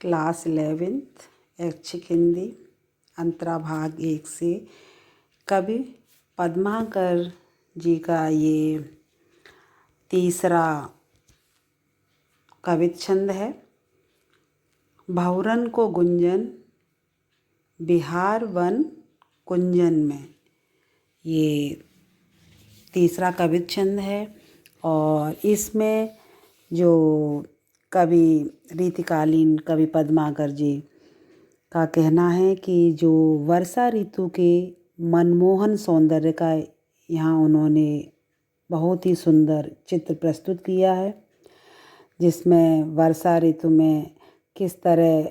Class 11th ऐच्छिक हिंदी अंतरा भाग 1 से कवि पद्माकर जी का ये तीसरा कवित छंद है। भौरन को गुंजन बिहार वन कुंजन में, ये तीसरा कवित छंद है। और इसमें जो कवि रीतिकालीन कवि पद्माकर जी का कहना है कि जो वर्षा ऋतु के मनमोहन सौंदर्य का यहाँ उन्होंने बहुत ही सुंदर चित्र प्रस्तुत किया है, जिसमें वर्षा ऋतु में किस तरह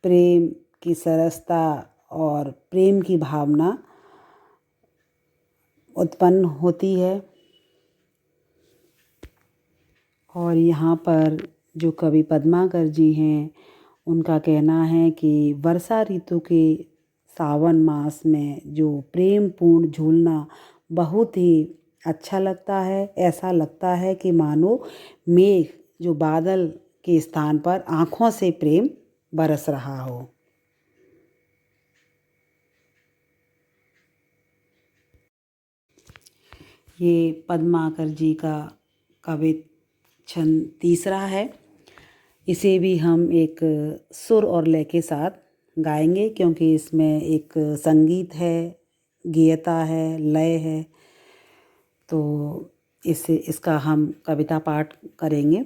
प्रेम की सरसता और प्रेम की भावना उत्पन्न होती है। और यहाँ पर जो कवि पद्माकर जी हैं उनका कहना है कि वर्षा ऋतु के सावन मास में जो प्रेम पूर्ण झूलना बहुत ही अच्छा लगता है। ऐसा लगता है कि मानो मेघ जो बादल के स्थान पर आँखों से प्रेम बरस रहा हो। ये पद्माकर जी का कवित छंद तीसरा है। इसे भी हम एक सुर और लय के साथ गाएंगे, क्योंकि इसमें एक संगीत है, गीयता है, लय है। तो इसका हम कविता पाठ करेंगे।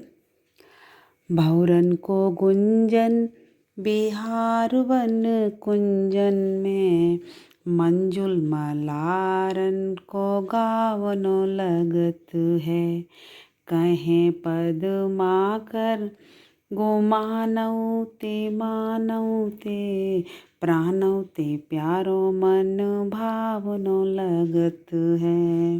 भौरन को गुंजन बिहार वन कुंजन में, मंजुल मलारन को गावनो लगत है। कहें पद्माकर गो मानऊ ते प्राणऊ ते प्यारो मन भावनो लगत है।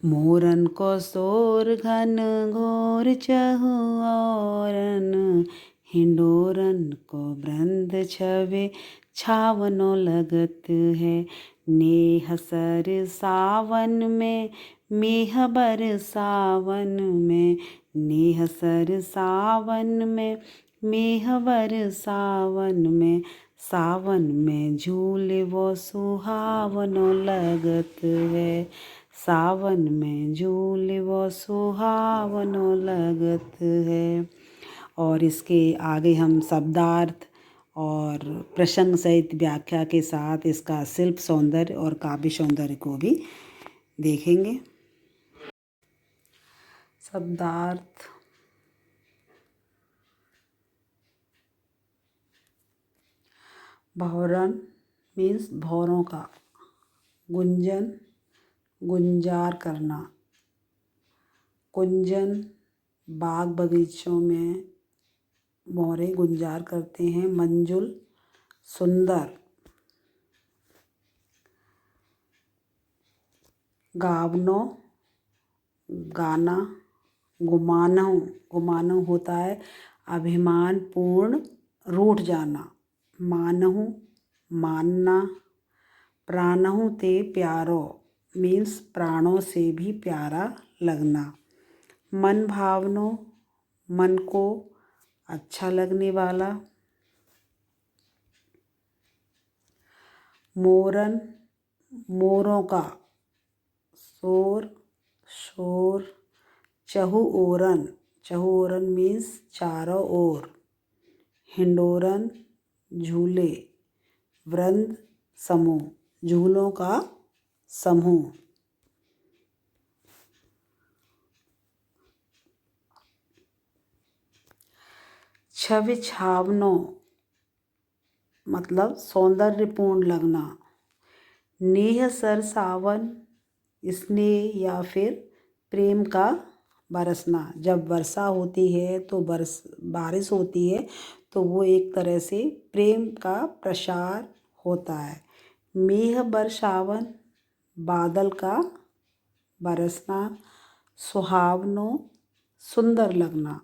मोरन को शोर घन घोर चहु औरन, हिंडोरन को वृंद छवे छावनो लगत है। नेह सर सावन में मेह बर सावन में, नेह सर सावन में मेह बर सावन में, सावन में झूले वो सुहावनो लगत है। सावन में झूले वो सुहावनो लगत है। और इसके आगे हम शब्दार्थ और प्रसंग सहित व्याख्या के साथ इसका शिल्प सौंदर्य और काव्य सौंदर्य को भी देखेंगे। शब्दार्थ। भौरन मीन्स भौरों का, गुंजन गुंजार करना, कुंजन बाग बगीचों में मोरे गुंजार करते हैं। मंजुल सुंदर, गावनो गाना, गुमानहु गुमानहु होता है अभिमान पूर्ण रूठ जाना, मानहु मानना, प्राणहु ते प्यारो मीन्स प्राणों से भी प्यारा लगना, मन भावनो मन को अच्छा लगने वाला, मोरन मोरों का, शोर शोर, चहु ओरन मीन्स चारों ओर, हिंडोरन झूले, वृंद समूह झूलों का समूह, छवि छावनो मतलब सौंदर्यपूर्ण लगना, नेह सर सावन स्नेह या फिर प्रेम का बरसना। जब वर्षा होती है तो बारिश होती है तो वो एक तरह से प्रेम का प्रसार होता है। मेह बरसावन बादल का बरसना, सुहावनो सुंदर लगना।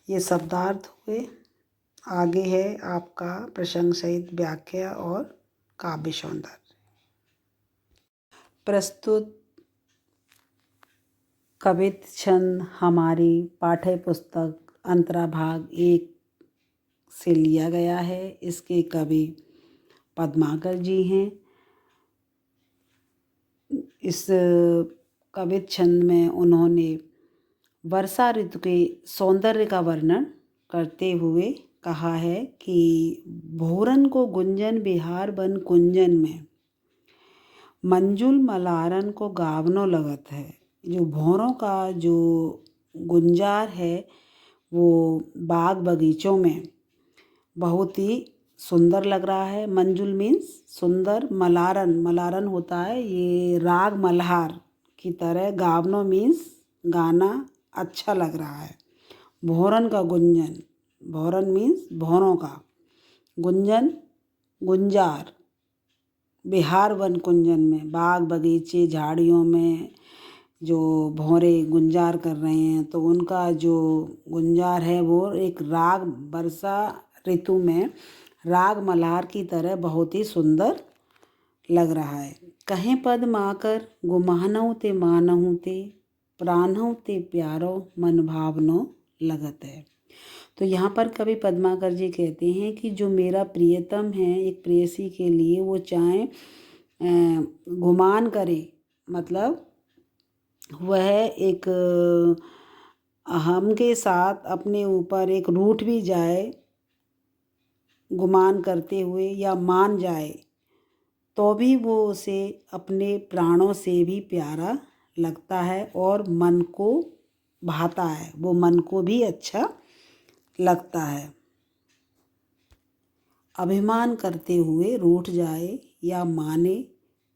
ये शब्दार्थ हुए। आगे है आपका प्रसंग सहित व्याख्या और काव्य सौंदर्य। प्रस्तुत कवित छंद हमारी पाठ्य पुस्तक अंतरा भाग 1 से लिया गया है। इसके कवि पद्माकर जी हैं। इस कवित छंद में उन्होंने वर्षा ऋतु के सौंदर्य का वर्णन करते हुए कहा है कि भोरन को गुंजन बिहार बन कुंजन में, मंजुल मलारन को गावनो लगत है। जो भौरों का जो गुंजार है वो बाग बगीचों में बहुत ही सुंदर लग रहा है। मंजुल मीन्स सुंदर, मलारन मलारन होता है ये राग मल्हार की तरह, गावनो मीन्स गाना अच्छा लग रहा है। भौरन का गुंजन, भौरन मीन्स भौरों का, गुंजन गुंजार, बिहार वन कुंजन में बाग बगीचे झाड़ियों में जो भौरे गुंजार कर रहे हैं तो उनका जो गुंजार है वो एक राग वर्षा ऋतु में राग मल्हार की तरह बहुत ही सुंदर लग रहा है। कहें पद माकर गुमानहु ते मानहु ते, प्राणहु ते प्यारो मन भावनो लगत है। तो यहाँ पर कवि पद्माकर जी कहते हैं कि जो मेरा प्रियतम है, एक प्रेयसी के लिए वो चाहे गुमान करे, मतलब वह एक हम के साथ अपने ऊपर एक रूठ भी जाए गुमान करते हुए या मान जाए तो भी वो उसे अपने प्राणों से भी प्यारा लगता है और मन को भाता है, वो मन को भी अच्छा लगता है। अभिमान करते हुए रूठ जाए या माने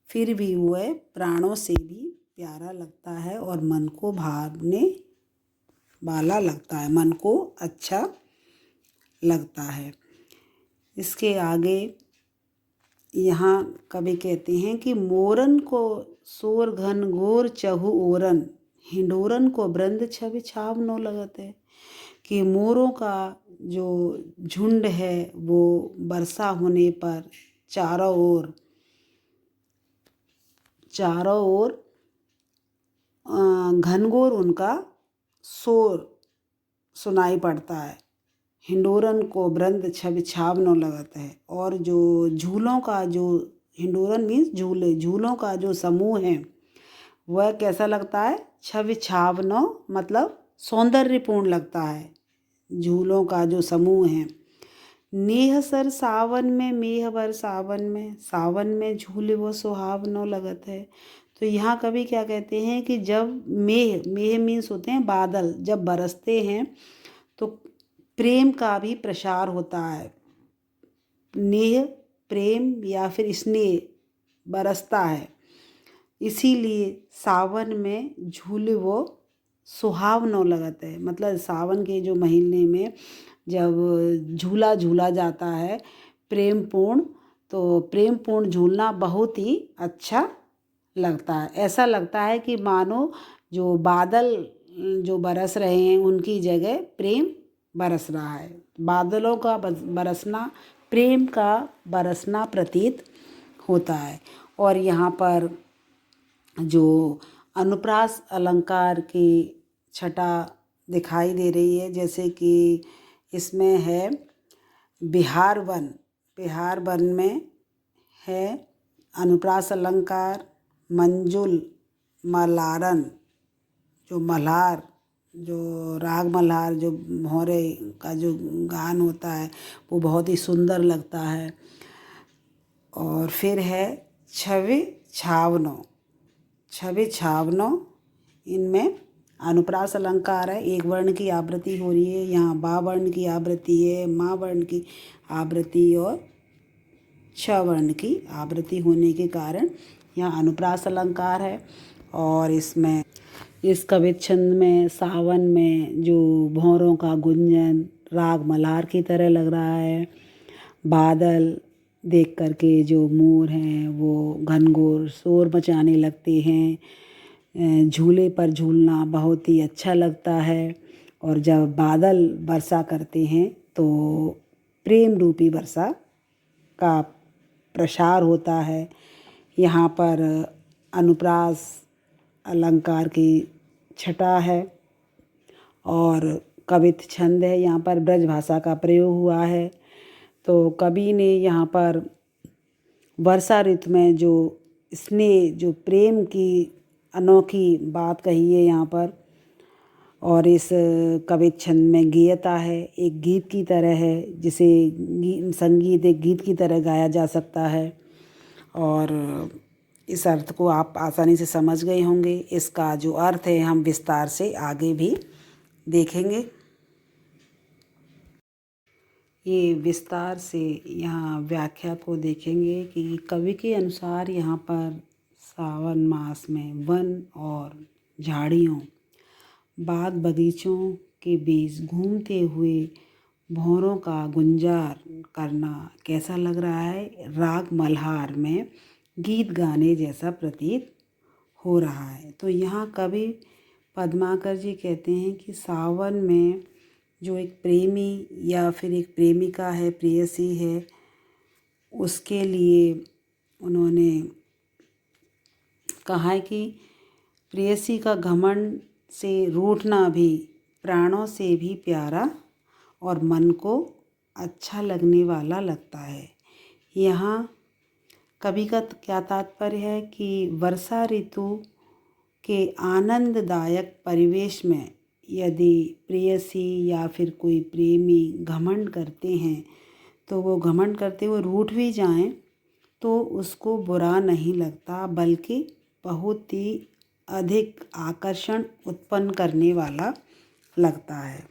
फिर भी वह प्राणों से भी प्यारा लगता है और मन को भावने वाला लगता है, मन को अच्छा लगता है। इसके आगे यहाँ कवि कहते हैं कि मोरन को सोर घन घोर चहु ओरन, हिंडोरन को वृंद छवि छावनो लगत है। कि मोरों का जो झुंड है वो वर्षा होने पर चारों ओर घनघोर उनका शोर सुनाई पड़ता है। हिंडोरन को वृंद छवि छावनो लगत है। और जो झूलों का जो, हिंडोरन मीन्स झूले, झूलों का जो समूह है वह कैसा लगता है, छवि छावनो मतलब सौंदर्यपूर्ण लगता है। झूलों का जो समूह है। नेह सर सावन में मेह बर सावन में झूले वो सुहावनो लगत है। तो यहाँ कवि क्या कहते हैं कि जब मेह, मेह मीन्स होते हैं बादल, जब बरसते हैं तो प्रेम का भी प्रसार होता है। नेह प्रेम या फिर स्नेह बरसता है, इसीलिए सावन में झूले वो सुहावनो लगत है। मतलब सावन के जो महीने में जब झूला झूला जाता है प्रेमपूर्ण, तो प्रेमपूर्ण झूलना बहुत ही अच्छा लगता है। ऐसा लगता है कि मानो जो बादल जो बरस रहे हैं उनकी जगह प्रेम बरस रहा है। बादलों का बरसना प्रेम का बरसना प्रतीत होता है। और यहाँ पर जो अनुप्रास अलंकार की छटा दिखाई दे रही है, जैसे कि इसमें है बिहार वन में है अनुप्रास अलंकार, मंजुल मलारन, जो मल्हार, जो राग मल्हार, जो भौरे का जो गान होता है वो बहुत ही सुंदर लगता है। और फिर है छवि छावनो, इनमें अनुप्रास अलंकार है। एक वर्ण की आवृत्ति हो रही है, यहाँ बा वर्ण की आवृत्ति है, मा वर्ण की आवृत्ति और छ वर्ण की आवृत्ति होने के कारण यहाँ अनुप्रास अलंकार है। और इसमें इस कवित छंद में सावन में जो भौरों का गुंजन राग मल्हार की तरह लग रहा है। बादल देख करके जो मोर हैं वो घनघोर शोर मचाने लगते हैं। झूले पर झूलना बहुत ही अच्छा लगता है। और जब बादल वर्षा करते हैं तो प्रेम रूपी वर्षा का प्रसार होता है। यहाँ पर अनुप्रास अलंकार की छटा है और कवित्त छंद है। यहाँ पर ब्रज भाषा का प्रयोग हुआ है। तो कवि ने यहाँ पर वर्षा ऋतु में जो स्नेह, जो प्रेम की अनोखी बात कही है यहाँ पर। और इस कवित्त छंद में गेयता है, एक गीत की तरह है, जिसे संगीत एक गीत की तरह गाया जा सकता है। और इस अर्थ को आप आसानी से समझ गए होंगे। इसका जो अर्थ है हम विस्तार से आगे भी देखेंगे। ये विस्तार से यहाँ व्याख्या को देखेंगे कि कवि के अनुसार यहाँ पर सावन मास में वन और झाड़ियों, बाग बगीचों के बीच घूमते हुए भौरों का गुंजार करना कैसा लग रहा है? राग मल्हार में गीत गाने जैसा प्रतीत हो रहा है। तो यहाँ कवि पद्माकर जी कहते हैं कि सावन में जो एक प्रेमी या फिर एक प्रेमिका है, प्रेयसी है, उसके लिए उन्होंने कहा है कि प्रेयसी का घमंड से रूठना भी प्राणों से भी प्यारा और मन को अच्छा लगने वाला लगता है। यहाँ कवि का क्या तात्पर्य है कि वर्षा ऋतु के आनंददायक परिवेश में यदि प्रेयसी या फिर कोई प्रेमी घमंड करते हैं तो वो घमंड करते हुए रूठ भी जाएं तो उसको बुरा नहीं लगता, बल्कि बहुत ही अधिक आकर्षण उत्पन्न करने वाला लगता है।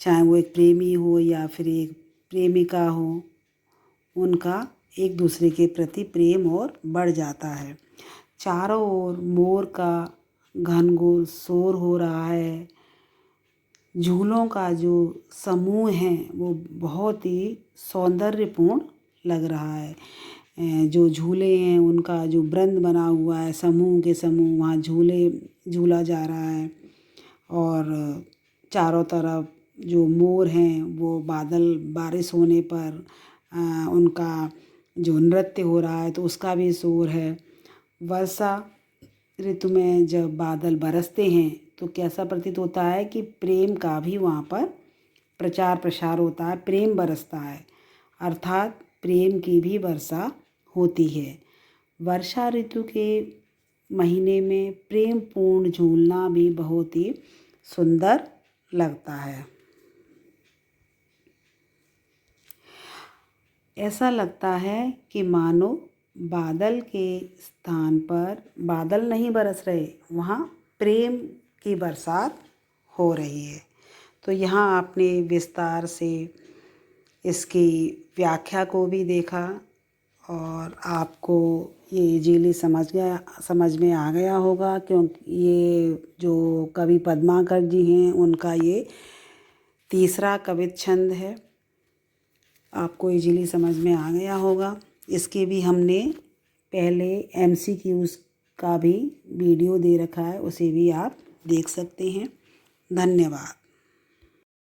चाहे वो एक प्रेमी हो या फिर एक प्रेमिका हो, उनका एक दूसरे के प्रति प्रेम और बढ़ जाता है। चारों ओर मोर का घनघोर शोर हो रहा है। झूलों का जो समूह है वो बहुत ही सौंदर्यपूर्ण लग रहा है। जो झूले हैं उनका जो वृंद बना हुआ है, समूह के समूह, वहाँ झूले झूला जा रहा है। और चारों तरफ जो मोर हैं वो बादल, बारिश होने पर उनका जो नृत्य हो रहा है तो उसका भी शोर है। वर्षा ऋतु में जब बादल बरसते हैं तो कैसा प्रतीत होता है कि प्रेम का भी वहाँ पर प्रचार प्रसार होता है, प्रेम बरसता है, अर्थात प्रेम की भी वर्षा होती है। वर्षा ऋतु के महीने में प्रेम पूर्ण झूलना भी बहुत ही सुंदर लगता है। ऐसा लगता है कि मानो बादल के स्थान पर बादल नहीं बरस रहे, वहाँ प्रेम की बरसात हो रही है। तो यहाँ आपने विस्तार से इसकी व्याख्या को भी देखा और आपको ये इजीली समझ में आ गया होगा, क्योंकि ये जो कवि पद्माकर जी हैं उनका ये तीसरा कवित्त छंद है। आपको इजीली समझ में आ गया होगा। इसके भी हमने पहले MCQs का भी वीडियो दे रखा है, उसे भी आप देख सकते हैं। धन्यवाद।